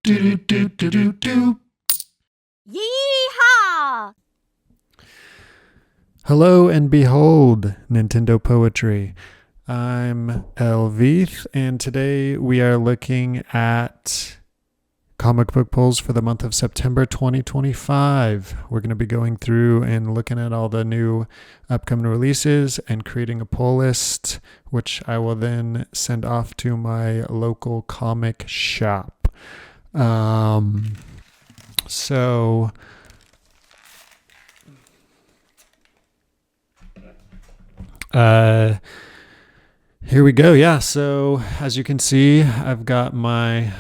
Do do do do do do. Yeehaw! Hello and behold, Nintendo Poetry. I'm Elvith, and today we are looking at comic book polls for the month of September 2025. We're going to be going through and looking at all the new upcoming releases and creating a poll list, which I will then send off to my local comic shop. So here we go. Yeah. So as you can see, I've got my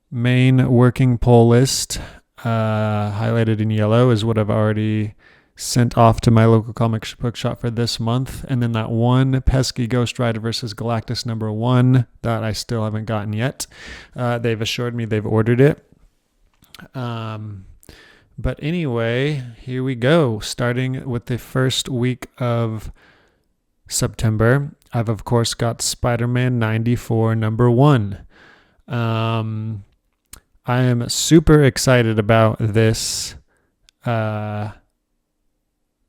main working poll list highlighted in yellow is what I've already sent off to my local comic book shop for this month. And then that one pesky Ghost Rider versus Galactus #1 that I still haven't gotten yet. They've assured me they've ordered it. But anyway, here we go. Starting with the first week of September, I've of course got Spider-Man 94 #1. I am super excited about this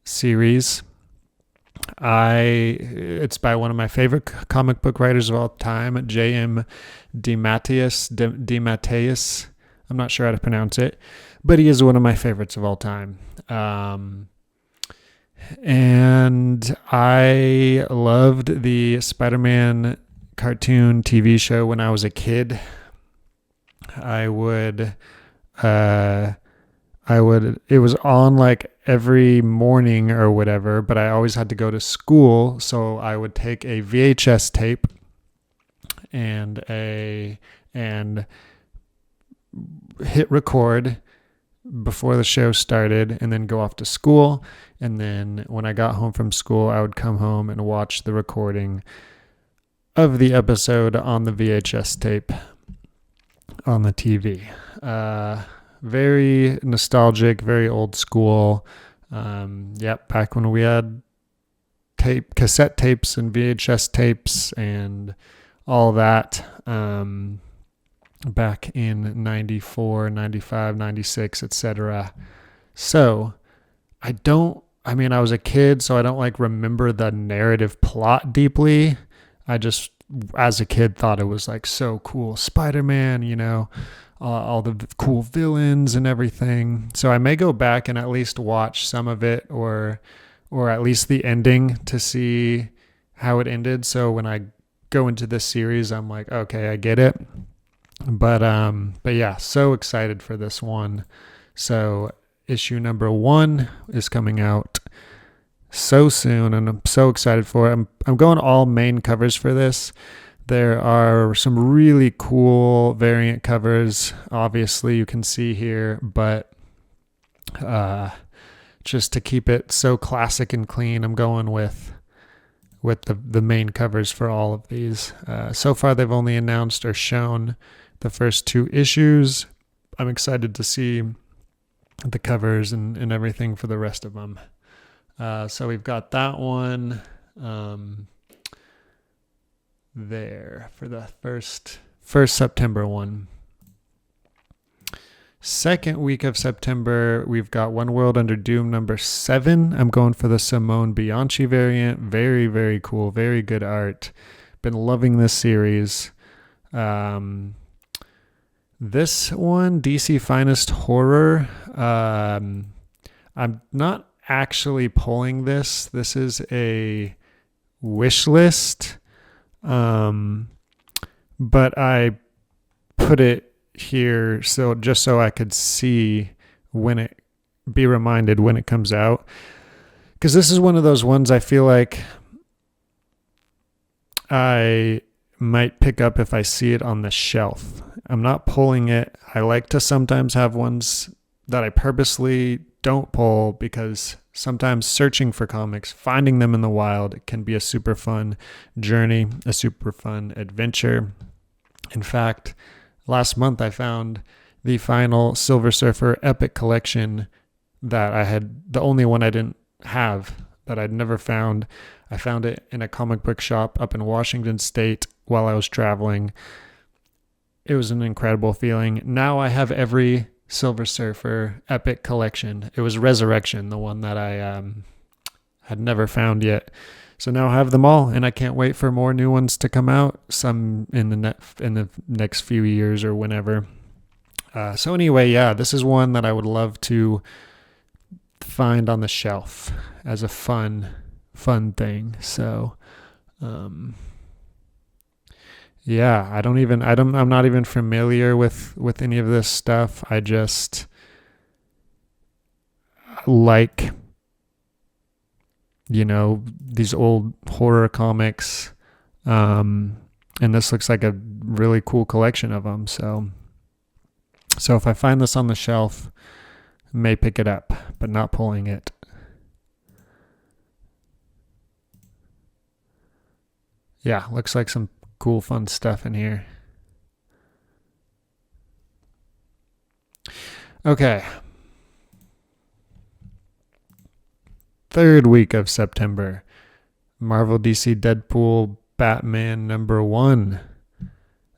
series. It's by one of my favorite comic book writers of all time, J.M. DeMatteis. I'm not sure how to pronounce it, but he is one of my favorites of all time. And I loved the Spider-Man cartoon TV show when I was a kid. It was on like every morning or whatever, but I always had to go to school. So I would take a VHS tape and hit record before the show started and then go off to school. And then when I got home from school, I would come home and watch the recording of the episode on the VHS tape on the TV. Very nostalgic, very old school. Back when we had cassette tapes and VHS tapes and all that. Back in 94, 95, 96, etc. So I was a kid, so I don't remember the narrative plot deeply. I just, as a kid, thought it was so cool. Spider-Man, all the cool villains and everything. So I may go back and at least watch some of it or at least the ending to see how it ended. So when I go into this series, I'm like, okay, I get it. But yeah, so excited for this one. So issue #1 is coming out so soon, and I'm so excited for it. I'm going all main covers for this. There are some really cool variant covers, obviously you can see here, but just to keep it so classic and clean, I'm going with the main covers for all of these. So far, they've only announced or shown the first 2 issues. I'm excited to see the covers and everything for the rest of them. So we've got that one there for the first September one. Second week of September, we've got One World Under Doom #7. I'm going for the Simone Bianchi variant. Very, very cool. Very good art. Been loving this series. This one, DC Finest Horror. I'm not actually pulling this. This is a wish list. But I put it here just so I could be reminded when it comes out. Because this is one of those ones I feel like I might pick up if I see it on the shelf. I'm not pulling it. I like to sometimes have ones that I purposely don't pull because sometimes searching for comics, finding them in the wild can be a super fun journey, a super fun adventure. In fact, last month I found the final Silver Surfer Epic Collection that I had, the only one I didn't have that I'd never found. I found it in a comic book shop up in Washington State while I was traveling. it was an incredible feeling. Now I have every Silver Surfer Epic collection. It was Resurrection, the one that I had never found yet. So now I have them all, and I can't wait for more new ones to come out. Some in the next few years or whenever. So anyway, yeah, this is one that I would love to find on the shelf as a fun thing. So, yeah, I'm not even familiar with any of this stuff. I just like, these old horror comics. And this looks like a really cool collection of them. So if I find this on the shelf, I may pick it up, but not pulling it. Yeah, looks like some cool, fun stuff in here. Okay. Third week of September. Marvel DC Deadpool Batman #1.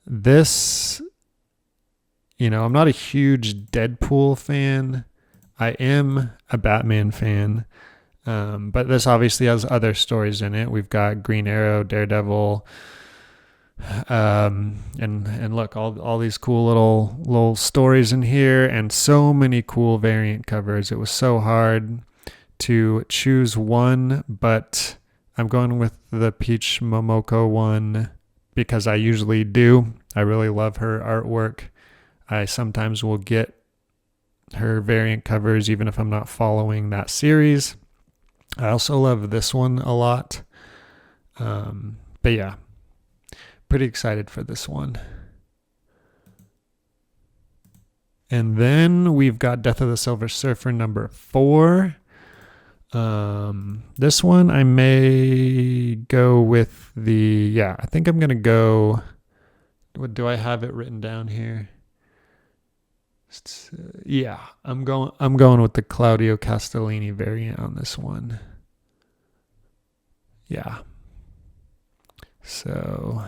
This, I'm not a huge Deadpool fan. I am a Batman fan. But this obviously has other stories in it. We've got Green Arrow, Daredevil, and look, all these cool little stories in here, and so many cool variant covers. It was so hard to choose one, but I'm going with the Peach Momoko one because I usually do. I really love her artwork. I sometimes will get her variant covers even if I'm not following that series. I also love this one a lot. But yeah, pretty excited for this one. And then we've got Death of the Silver Surfer #4. This one I may go with I think I'm going to go, what do I have it written down here? Yeah, I'm going with the Claudio Castellini variant on this one. Yeah. So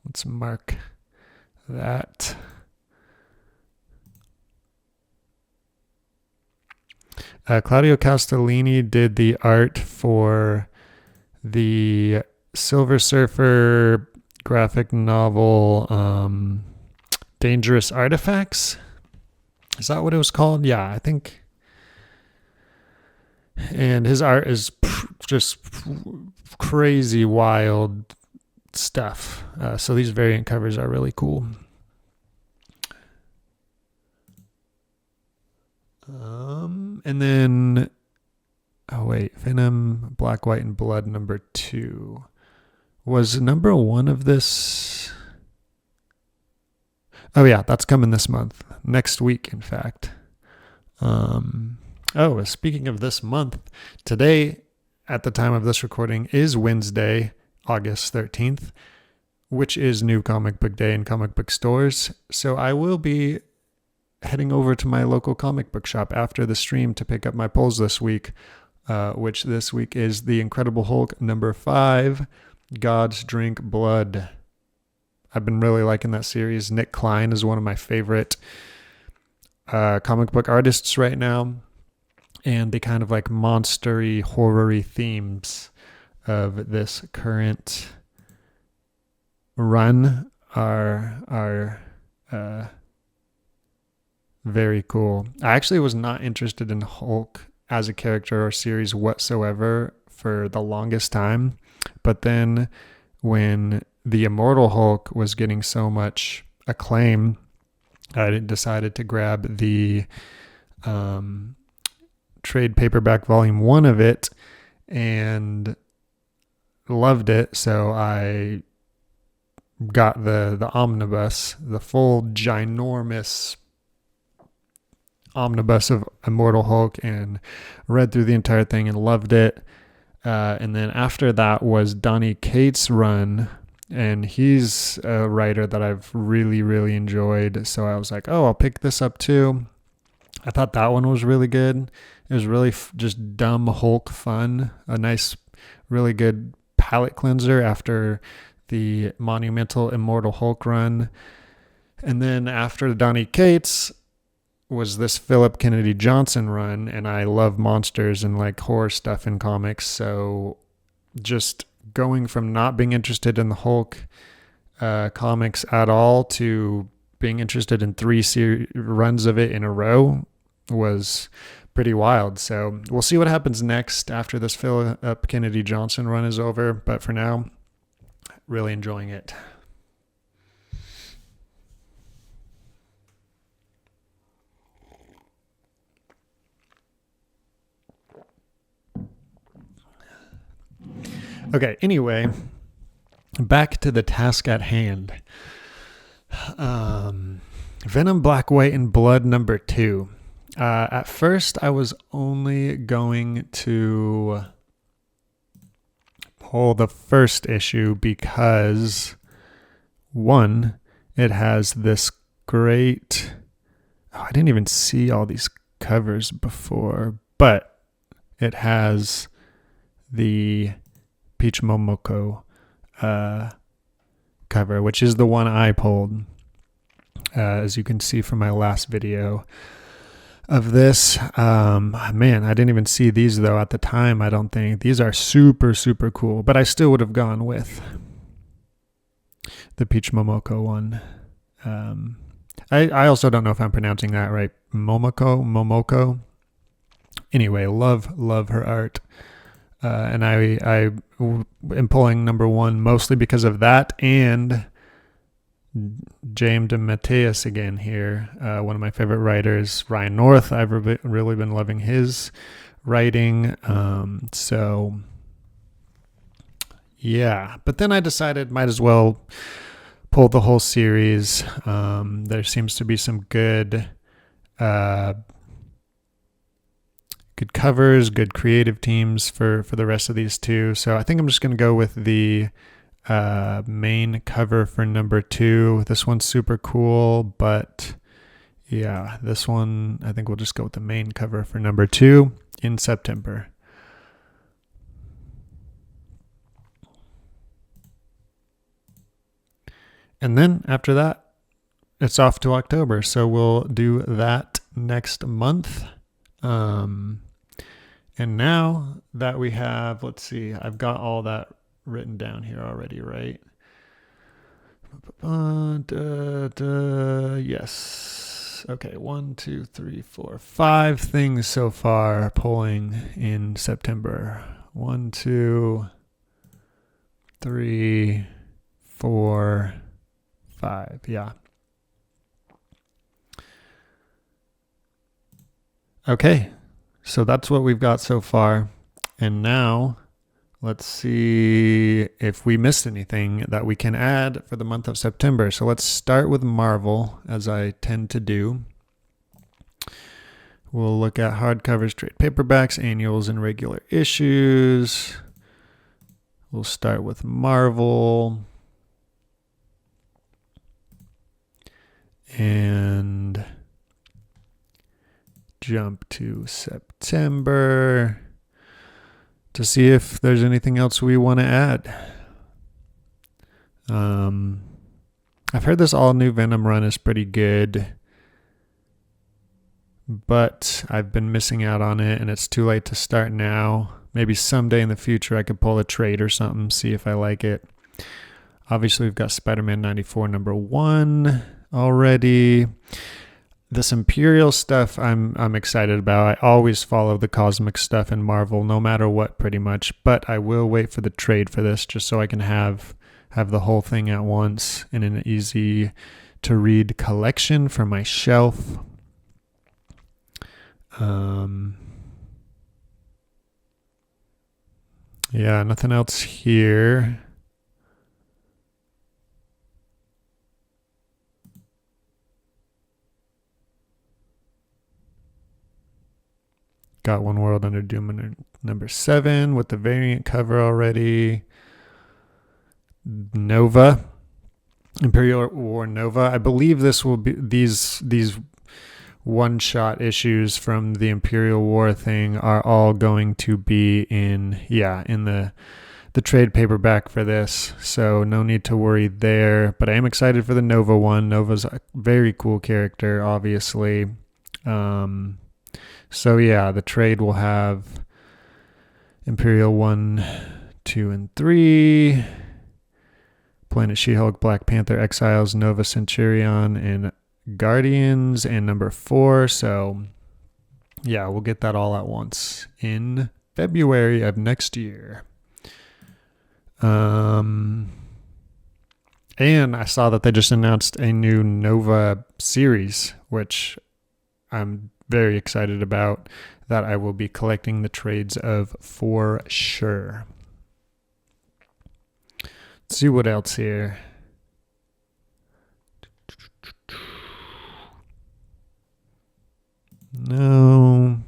let's mark that. Claudio Castellini did the art for the Silver Surfer graphic novel, Dangerous Artifacts. Is that what it was called? Yeah, I think. And his art is just crazy wild stuff. So these variant covers are really cool. And then, Venom, Black, White, and Blood #2. Was #1 of this? Oh yeah, that's coming this month. Next week, in fact. Speaking of this month, today, at the time of this recording, is Wednesday, August 13th, which is New Comic Book Day in comic book stores. So I will be heading over to my local comic book shop after the stream to pick up my pulls this week, which this week is The Incredible Hulk #5, God's Drink Blood. I've been really liking that series. Nick Klein is one of my favorite comic book artists right now. And the kind of like monstery, horror-y themes of this current run are very cool. I actually was not interested in Hulk as a character or series whatsoever for the longest time. But then when the Immortal Hulk was getting so much acclaim, I decided to grab the trade paperback volume 1 of it and loved it. So I got the omnibus, the full ginormous omnibus of Immortal Hulk, and read through the entire thing and loved it. And then after that was Donny Cates' run, and he's a writer that I've really, really enjoyed. So I was like, I'll pick this up too. I thought that one was really good. It was really just dumb Hulk fun. A nice, really good palate cleanser after the monumental Immortal Hulk run. And then after Donny Cates was this Philip Kennedy Johnson run, and I love monsters and like horror stuff in comics, so just going from not being interested in the Hulk comics at all to being interested in 3 runs of it in a row was pretty wild. So we'll see what happens next after this Philip Kennedy Johnson run is over. But for now, really enjoying it. Okay, anyway, back to the task at hand. Venom, Black, White, and Blood #2. At first, I was only going to pull the first issue because, one, it has this great... Oh, I didn't even see all these covers before, but it has the Peach Momoko cover, which is the one I pulled, as you can see from my last video of this. Man, I didn't even see these though at the time. I don't think these are super cool, but I still would have gone with the Peach Momoko one. I also don't know if I'm pronouncing that right. Momoko. Anyway, love her art. And I am pulling #1 mostly because of that, and James DeMatteis again here, one of my favorite writers. Ryan North, I've really been loving his writing. So yeah, but then I decided might as well pull the whole series. There seems to be some good covers, good creative teams for the rest of these two. So I think I'm just going to go with the main cover for #2. This one's super cool, but yeah, this one, I think we'll just go with the main cover for #2 in September. And then after that, it's off to October. So we'll do that next month. And now that we have, let's see, I've got all that written down here already, right? Yes. Okay, 1, 2, 3, 4, 5 things so far pulling in September. 1, 2, 3, 4, 5. Yeah. Okay. So that's what we've got so far. And now let's see if we missed anything that we can add for the month of September. So let's start with Marvel, as I tend to do. We'll look at hardcovers, trade paperbacks, annuals, and regular issues. We'll start with Marvel. And jump to September to see if there's anything else we want to add. I've heard this all new Venom run is pretty good, but I've been missing out on it, and it's too late to start now. Maybe someday in the future I could pull a trade or something, see if I like it. Obviously, we've got Spider-Man 94 #1 already. This Imperial stuff I'm excited about. I always follow the cosmic stuff in Marvel, no matter what, pretty much. But I will wait for the trade for this, just so I can have the whole thing at once in an easy to read collection for my shelf. Yeah, nothing else here. Got One World Under Doom #7 with the variant cover already. Nova, Imperial War Nova. I believe this will be these one-shot issues from the Imperial War thing are all going to be in the the trade paperback for this, so no need to worry there. But I am excited for the Nova one. Nova's a very cool character, obviously. So yeah, the trade will have Imperial 1, 2, and 3, Planet She-Hulk, Black Panther, Exiles, Nova Centurion, and Guardians, and number 4. So yeah, we'll get that all at once in February of next year. And I saw that they just announced a new Nova series, which I'm very excited about, that I will be collecting the trades of for sure. Let's see what else here. No.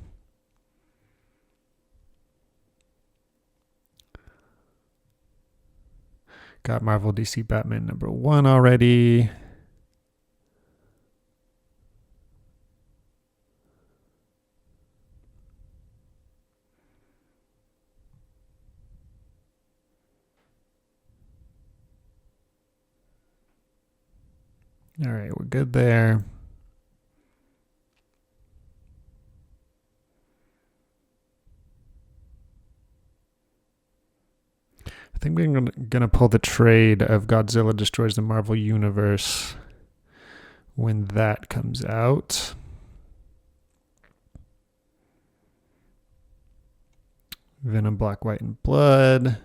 Got Marvel DC Batman number 1 already. All right, we're good there. I think we're going to pull the trade of Godzilla Destroys the Marvel Universe when that comes out. Venom, Black, White, and Blood.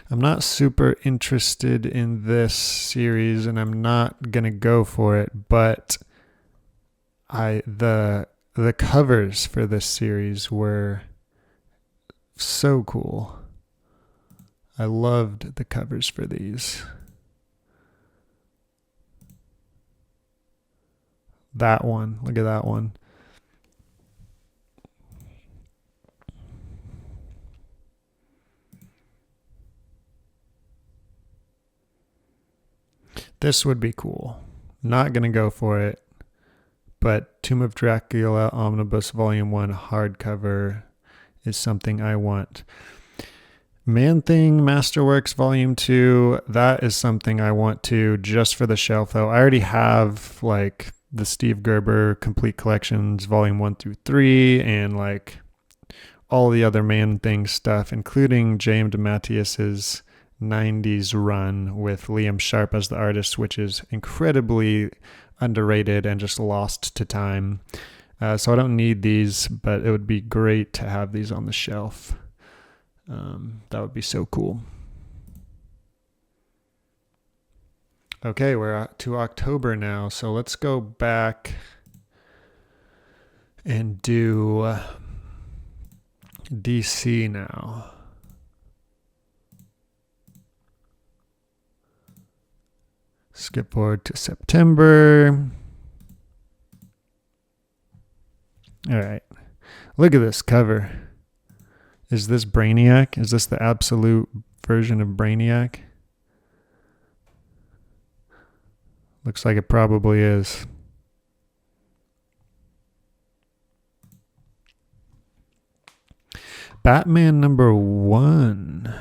I'm not super interested in this series, and I'm not gonna go for it, but the covers for this series were so cool. I loved the covers for these. That one, look at that one. This would be cool. Not going to go for it, but Tomb of Dracula Omnibus Volume 1 hardcover is something I want. Man-Thing Masterworks Volume 2, that is something I want to just for the shelf, though. I already have, like, the Steve Gerber Complete Collections Volume 1 through 3, and, like, all the other Man-Thing stuff, including James DeMatteis's 90s run with Liam Sharp as the artist, which is incredibly underrated and just lost to time. So I don't need these, but it would be great to have these on the shelf. That would be so cool. Okay, we're to October now, so let's go back and do DC now. Skip forward to September. All right. Look at this cover. Is this Brainiac? Is this the absolute version of Brainiac? Looks like it probably is. Batman number 1.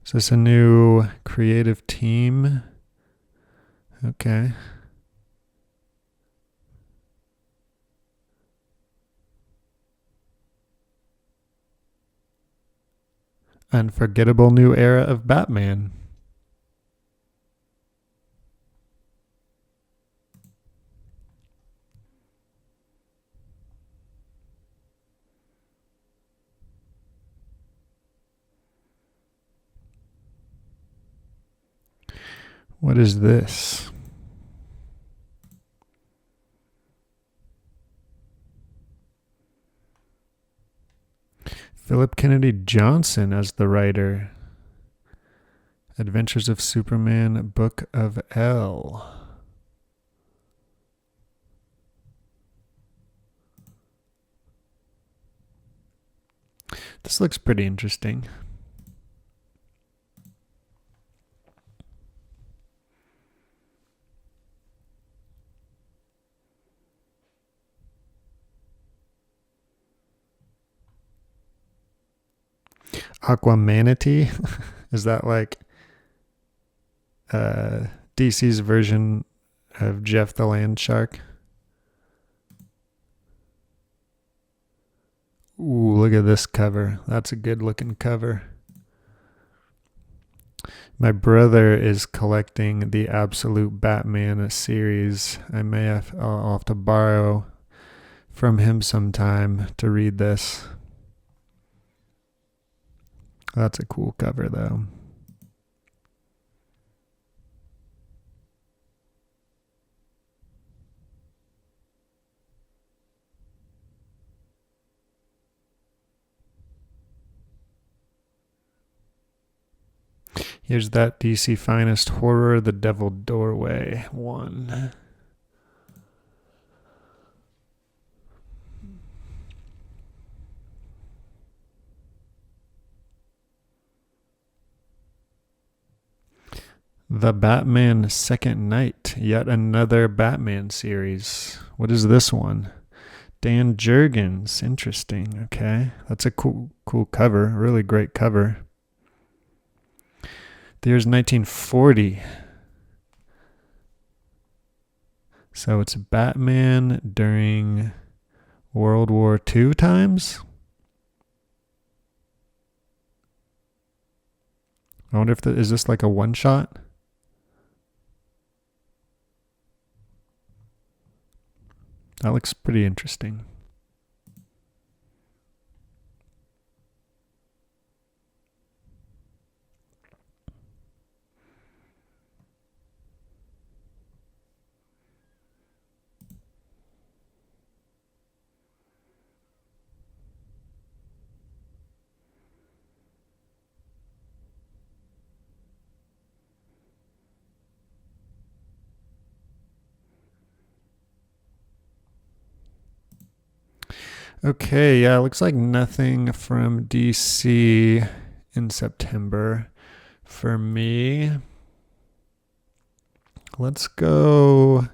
Is this a new creative team? Okay. Unforgettable new era of Batman. What is this? Philip Kennedy Johnson as the writer. Adventures of Superman, Book of L. This looks pretty interesting. Aquamanatee. Is that like DC's version of Jeff the Land Shark? Ooh, look at this cover. That's a good looking cover. My brother is collecting the Absolute Batman series. I'll have to borrow from him sometime to read this. That's a cool cover though. Here's that DC Finest Horror, The Devil Doorway 1. The Batman Second Night, yet another Batman series. What is this one? Dan Jurgens, interesting. Okay, that's a cool cover, really great cover. The year's 1940. So it's Batman during World War II times. I wonder if is this like a one shot? That looks pretty interesting. Okay, yeah, it looks like nothing from DC in September for me. Let's go.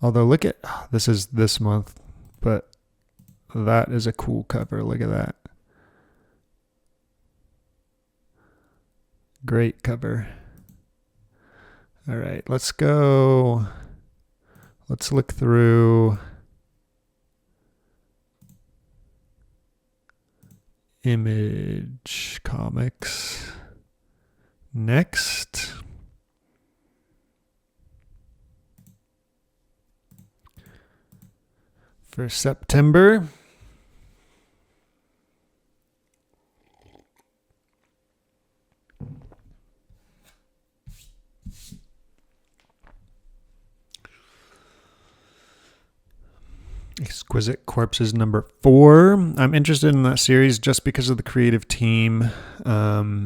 Although, look at this is this month, but that is a cool cover. Look at that. Great cover. All right, let's go. Let's look through Image Comics next. For September. Exquisite Corpses number 4. I'm interested in that series just because of the creative team. I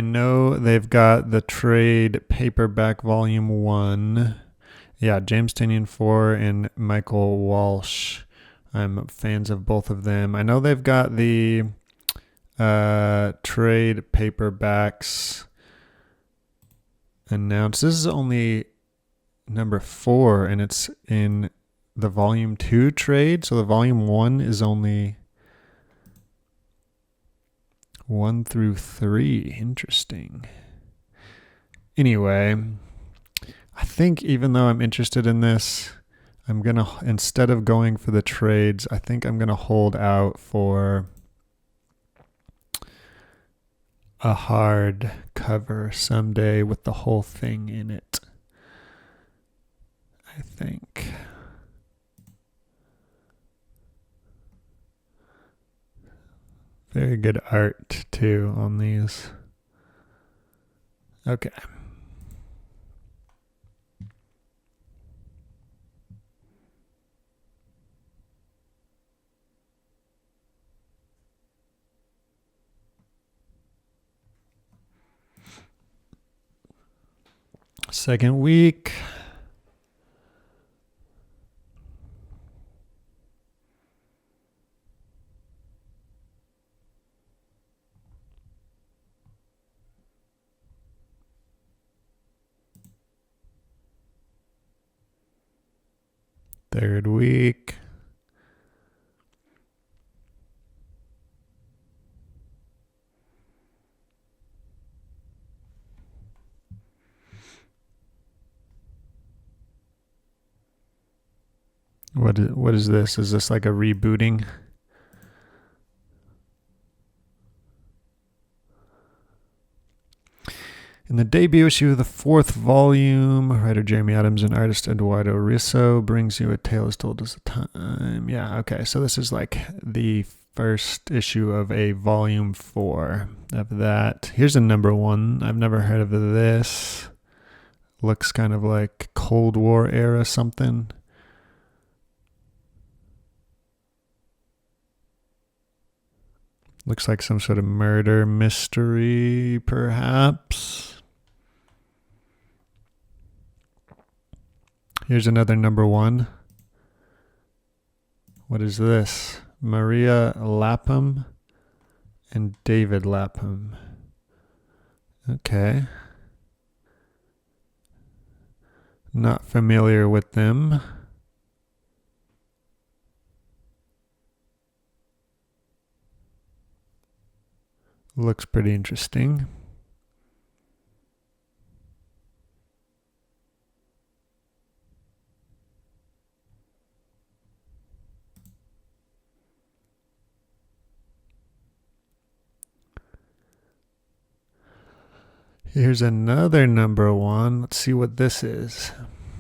know they've got the trade paperback volume 1. Yeah, James Tynion 4 and Michael Walsh. I'm fans of both of them. I know they've got the trade paperbacks announced. This is only number 4, and it's in the volume 2 trade. So the volume 1 is only 1 through 3. Interesting. Anyway, I think even though I'm interested in this, I'm going to, instead of going for the trades, I think I'm going to hold out for a hard cover someday with the whole thing in it. I think. Very good art too on these. Okay. Second week. Third week. What is this? Is this like a rebooting? In the debut issue of the 4th volume, writer Jeremy Adams and artist Eduardo Risso brings you a tale as told as the time. Yeah, okay. So this is like the first issue of a volume 4 of that. Here's a number 1. I've never heard of this. Looks kind of like Cold War era something. Looks like some sort of murder mystery, perhaps. Here's another number 1. What is this? Maria Lapham and David Lapham. Okay. Not familiar with them. Looks pretty interesting. Here's another number 1. Let's see what this is.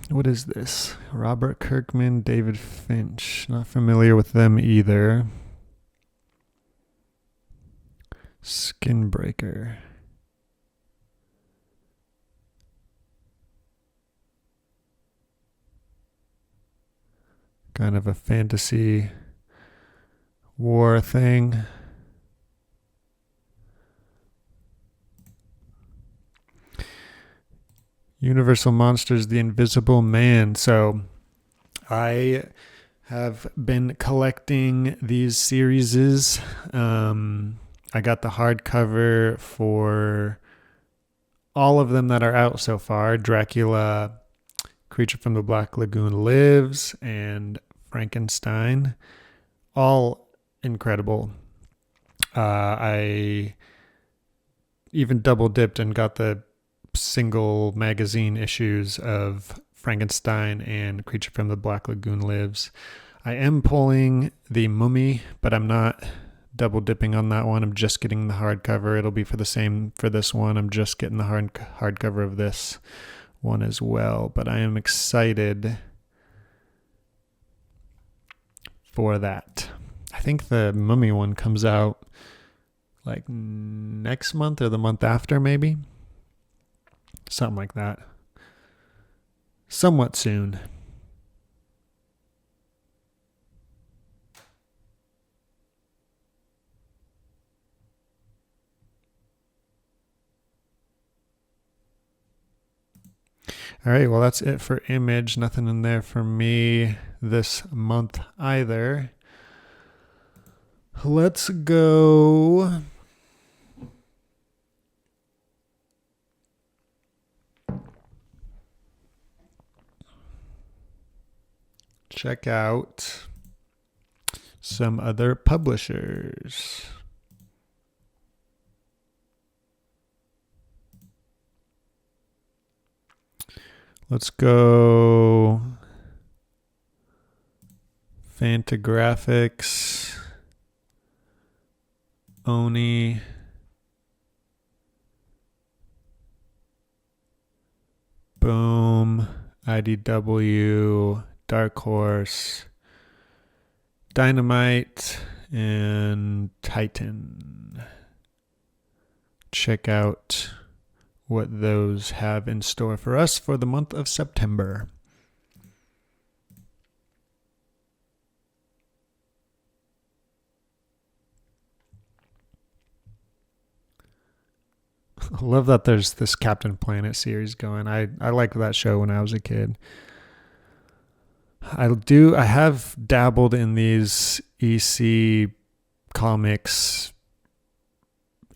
What is this? Robert Kirkman, David Finch. Not familiar with them either. Skinbreaker. Kind of a fantasy war thing. Universal Monsters, The Invisible Man. So I have been collecting these series. I got the hardcover for all of them that are out so far. Dracula, Creature from the Black Lagoon Lives, and Frankenstein. All incredible. I even double dipped and got the single magazine issues of Frankenstein and Creature from the Black Lagoon Lives. I am pulling the Mummy, but I'm not double dipping on that one. I'm just getting the hardcover. It'll be for the same for this one. I'm just getting the hardcover of this one as well, but I am excited for that. I think the Mummy one comes out like next month or the month after, maybe. Something like that. Somewhat soon. All right, well, that's it for Image. Nothing in there for me this month either. Let's go check out some other publishers. Let's go Fantagraphics, Oni, Boom, IDW, Dark Horse, Dynamite, and Titan. Check out what those have in store for us for the month of September. I love that there's this Captain Planet series going. I liked that show when I was a kid. I have dabbled in these EC comics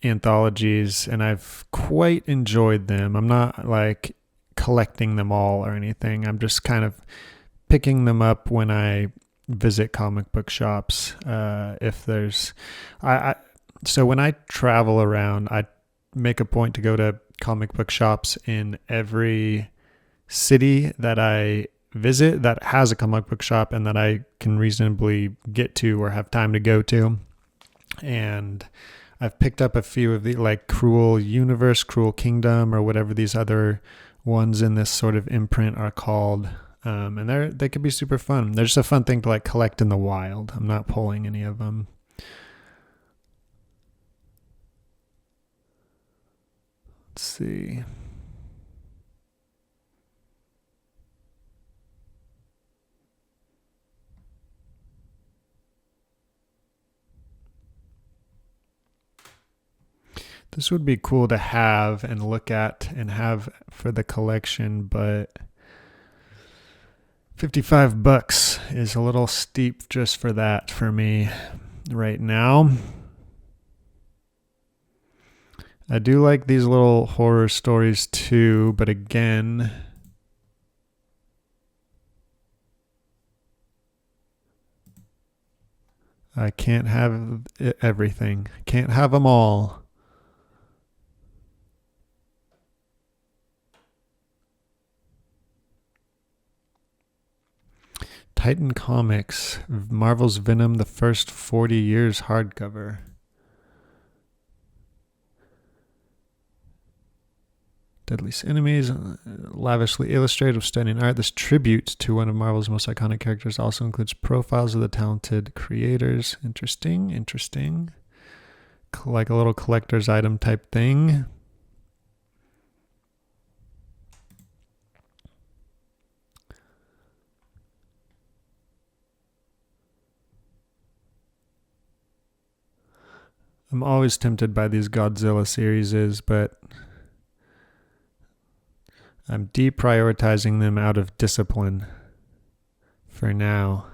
anthologies, and I've quite enjoyed them. I'm not like collecting them all or anything. I'm just kind of picking them up when I visit comic book shops. If there's, so when I travel around, I make a point to go to comic book shops in every city that I visit that has a comic book shop and that I can reasonably get to or have time to go to. And I've picked up a few of the like Cruel Universe, Cruel Kingdom, or whatever these other ones in this sort of imprint are called. And they could be super fun. They're just a fun thing to like collect in the wild. I'm not pulling any of them. Let's see. This would be cool to have and look at and have for the collection, but $55 is a little steep just for that for me right now. I do like these little horror stories too, but again, I can't have everything. Can't have them all. Titan Comics, Marvel's Venom, the first 40 years hardcover. Deadliest Enemies, lavishly illustrated with stunning art. This tribute to one of Marvel's most iconic characters also includes profiles of the talented creators. Interesting. Like a little collector's item type thing. I'm always tempted by these Godzilla series, but I'm deprioritizing them out of discipline for now.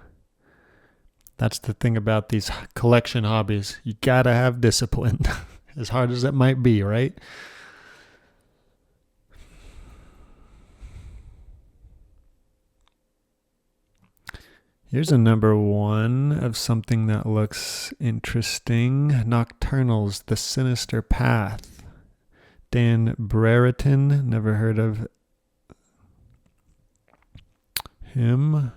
That's the thing about these collection hobbies. You gotta have discipline, as hard as it might be, right? Here's a number 1 of something that looks interesting. Nocturnals, The Sinister Path. Dan Brereton, never heard of him.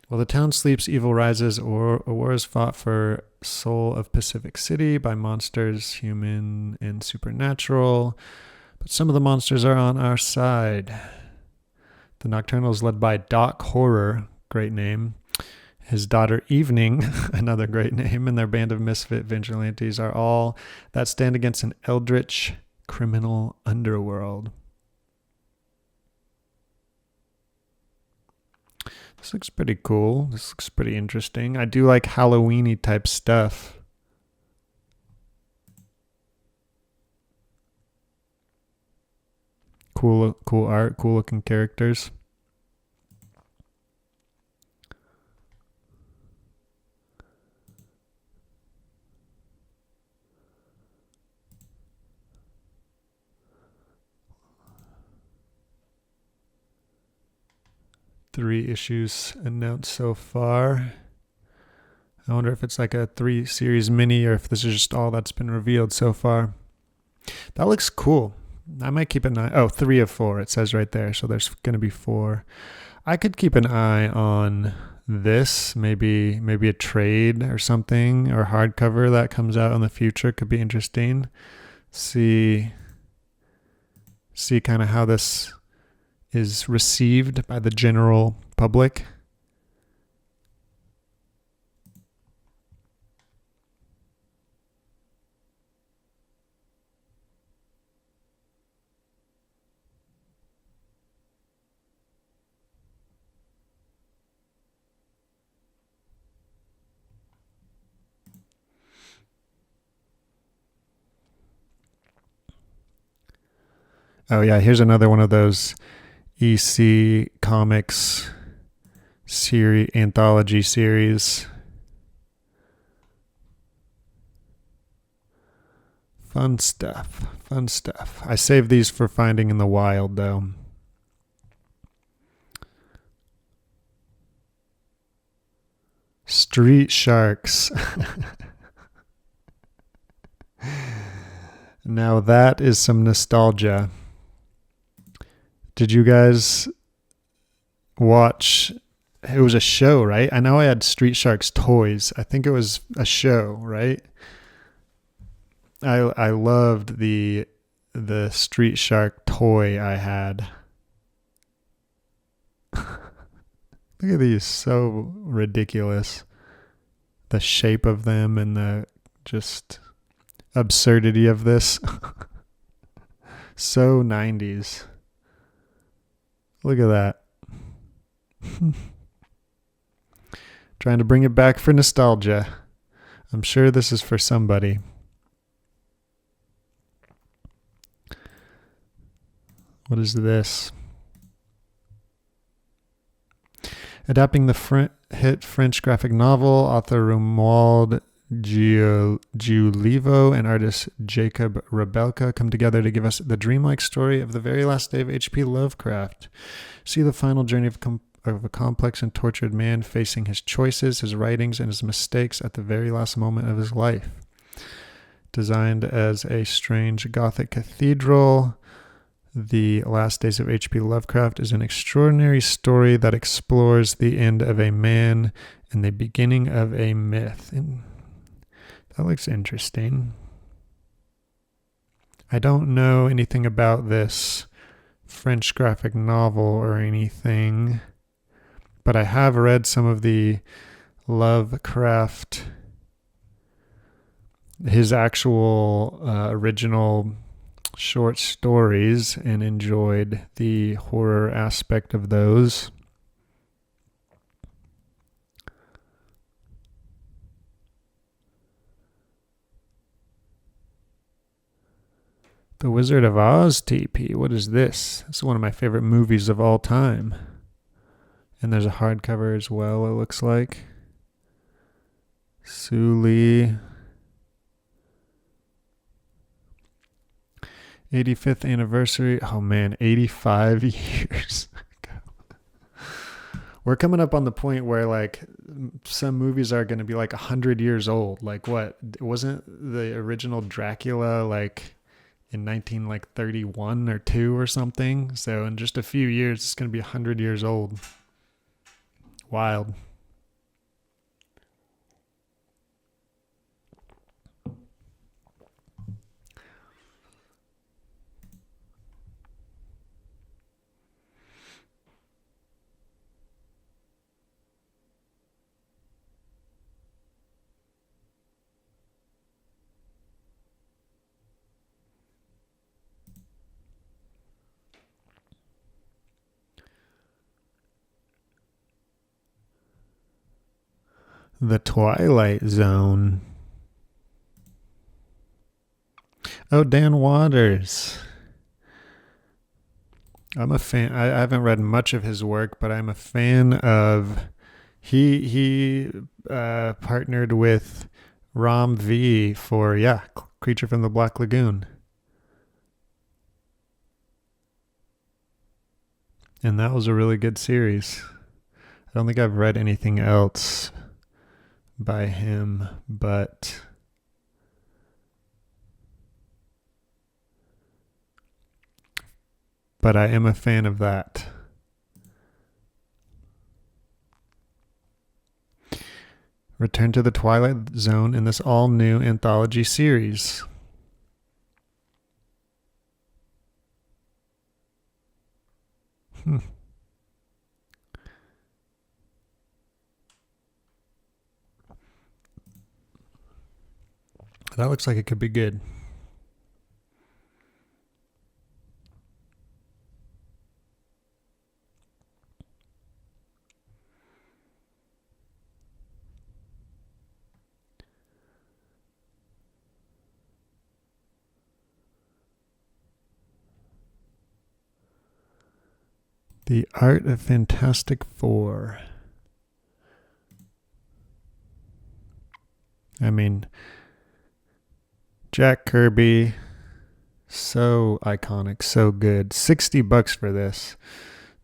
While the town sleeps, evil rises, or a war is fought for soul of Pacific City by monsters, human and supernatural. But some of the monsters are on our side. The Nocturnals, led by Doc Horror, great name, his daughter Evening, another great name, and their band of misfit vigilantes are all that stand against an eldritch criminal underworld. This looks pretty cool. This looks pretty interesting. I do like Halloween-y type stuff. Cool art, cool looking characters. Three issues announced so far. I wonder if it's like a 3-series mini or if this is just all that's been revealed so far. That looks cool. I might keep an eye. Oh, 3 of 4. It says right there. So there's going to be 4. I could keep an eye on this. Maybe a trade or something or hardcover that comes out in the future could be interesting. See kind of how this is received by the general public. Oh yeah, here's another one of those EC Comics anthology series. Fun stuff. I saved these for finding in the wild though. Street Sharks. Now that is some nostalgia. Did you guys watch? It was a show, right? I know I had Street Sharks toys. I think it was a show, right? I loved the Street Shark toy I had. Look at these, so ridiculous. The shape of them and the just absurdity of this. So 90s. Look at that. Trying to bring it back for nostalgia. I'm sure this is for somebody. What is this? Adapting the hit French graphic novel, author Romuald Giulivo and artist Jacob Rebelka come together to give us the dreamlike story of the very last day of H.P. Lovecraft. See the final journey of a complex and tortured man facing his choices, his writings, and his mistakes at the very last moment of his life. Designed as a strange Gothic cathedral, The Last Days of H.P. Lovecraft is an extraordinary story that explores the end of a man and the beginning of a myth. And that looks interesting. I don't know anything about this French graphic novel or anything, but I have read some of the Lovecraft, his actual original short stories, and enjoyed the horror aspect of those. The Wizard of Oz TP. What is this? This is one of my favorite movies of all time. And there's a hardcover as well, it looks like. Sue Lee. 85th anniversary. Oh man, 85 years ago. We're coming up on the point where like some movies are going to be like 100 years old. Like what? Wasn't the original Dracula like in 1931 or 2 or something? So in just a few years, it's going to be 100 years old. Wild. The Twilight Zone. Oh, Dan Waters. I'm a fan. I haven't read much of his work, but I'm a fan of. He partnered with Ram V for Creature from the Black Lagoon, and that was a really good series. I don't think I've read anything else by him, but I am a fan of that. Return to the Twilight Zone in this all-new anthology series. That looks like it could be good. The Art of Fantastic Four. I mean, Jack Kirby, so iconic, so good. $60 for this.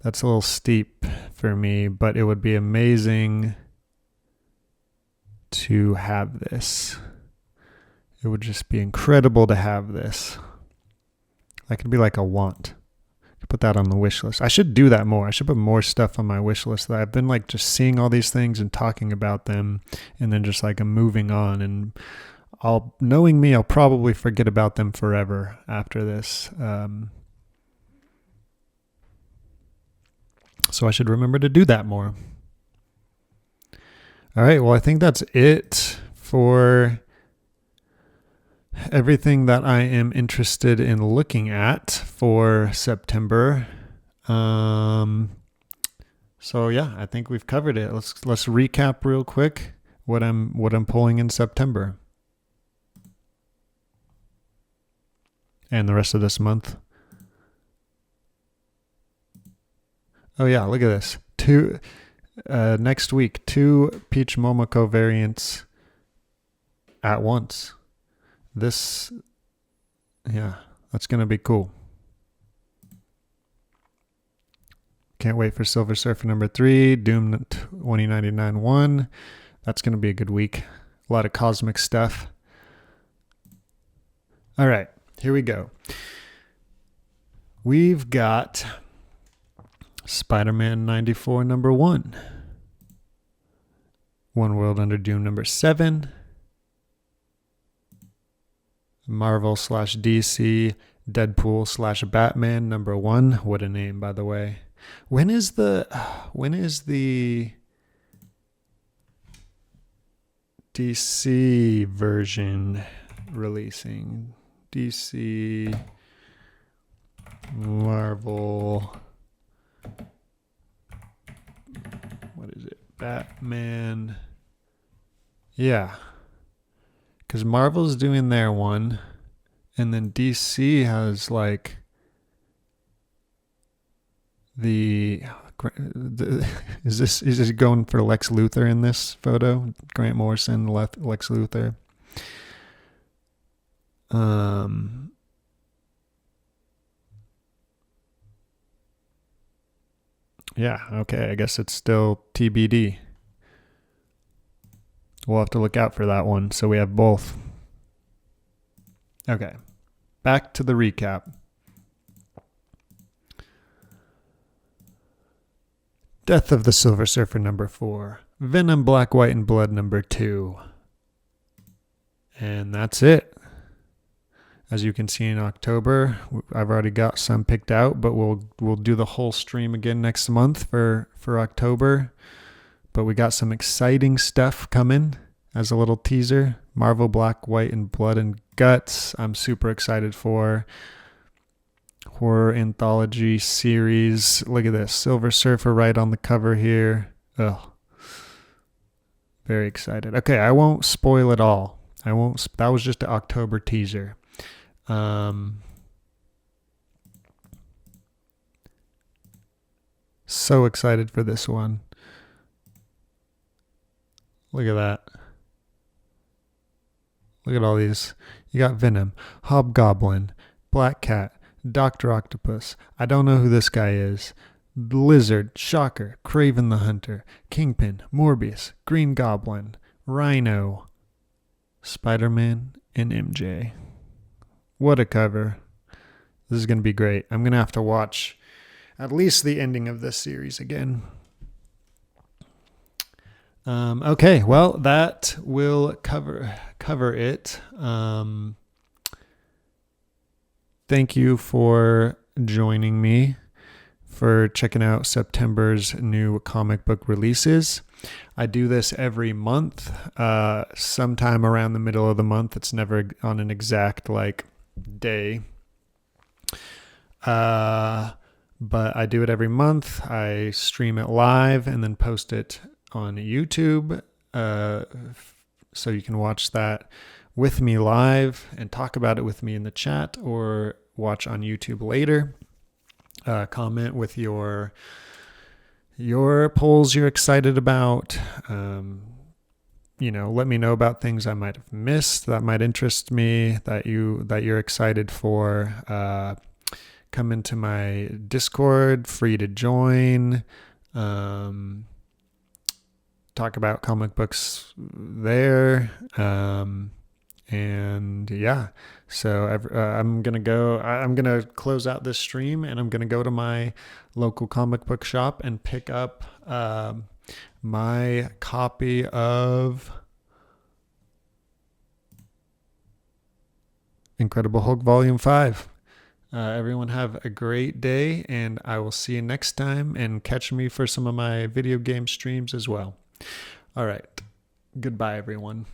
That's a little steep for me, but it would be amazing to have this. It would just be incredible to have this. That could be like a want. put that on the wish list. I should do that more. I should put more stuff on my wish list. That I've been like just seeing all these things and talking about them, and then just like I'm moving on. And knowing me, I'll probably forget about them forever after this. So I should remember to do that more. All right. Well, I think that's it for everything that I am interested in looking at for September. So yeah, I think we've covered it. Let's recap real quick what I'm pulling in September and the rest of this month. Oh yeah, look at this. Next week, 2 Peach Momoko variants at once. That's going to be cool. Can't wait for Silver Surfer number 3, Doom 2099 1. That's going to be a good week. A lot of cosmic stuff. All right, here we go. We've got Spider-Man 94 number 1. One World Under Doom number 7. Marvel/DC Deadpool /Batman number 1. What a name, by the way. When is the DC version releasing? DC Marvel. What is it? Batman. Yeah. Because Marvel's doing their one, and then DC has like the is this going for Lex Luthor in this photo? Grant Morrison, Lex Luthor. Yeah, okay, I guess it's still TBD. We'll have to look out for that one, so we have both. Okay, back to the recap. Death of the Silver Surfer number 4. Venom, Black, White, and Blood number 2. And that's it. As you can see in October, I've already got some picked out, but we'll do the whole stream again next month for October. But we got some exciting stuff coming as a little teaser. Marvel, Black, White, and Blood and Guts. I'm super excited for. Horror anthology series. Look at this. Silver Surfer right on the cover here. Oh, very excited. Okay, I won't spoil it all. That was just an October teaser. So excited for this one. Look at that. Look at all these. You got Venom, Hobgoblin, Black Cat, Dr. Octopus. I don't know who this guy is. Lizard, Shocker, Kraven the Hunter, Kingpin, Morbius, Green Goblin, Rhino, Spider-Man, and MJ. What a cover. This is going to be great. I'm going to have to watch at least the ending of this series again. Okay, well, that will cover it. Thank you for joining me for checking out September's new comic book releases. I do this every month, sometime around the middle of the month. It's never on an exact day. But I do it every month. I stream it live and then post it on YouTube. So you can watch that with me live and talk about it with me in the chat, or watch on YouTube later. Comment with your polls you're excited about. Let me know about things I might have missed that might interest me, that you're excited for. Come into my Discord, free to join. Talk about comic books there. And yeah, so I'm gonna go. I'm gonna close out this stream, and I'm gonna go to my local comic book shop and pick up my copy of Incredible Hulk Volume 5. Everyone have a great day, and I will see you next time, and catch me for some of my video game streams as well. All right. Goodbye, everyone.